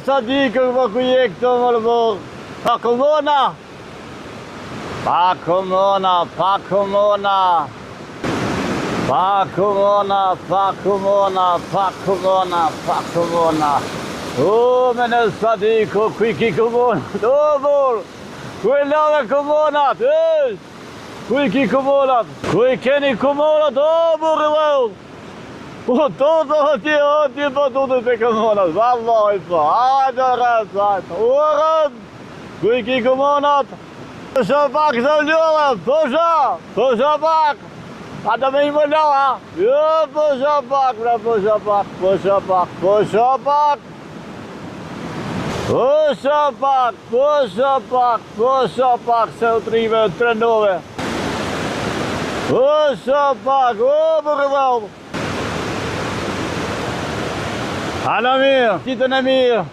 sa di këmë ku je këto mërbo. Pa komona. Pa komona, pa komona. Pa komona, pa komona, pa komona, pa komona. O, me në sa di ku i ki komonat. O, mor. Ku e lave komonat, ku i ki komonat. Ku i keni komonat, o, mor e vau. Po, to atje po të të komonat. Vallaj, po, hajde rrët, hajde. O, rrët. Ku i ki komonat. Posha pak të ljolla, posha pak. A të me i më lo, ha? Jo, posha pak, bre, posha pak. Posha pak, se u trive të trenove. Posha pak, o, më rëdhëm. Ana mirë, ditën e mirë.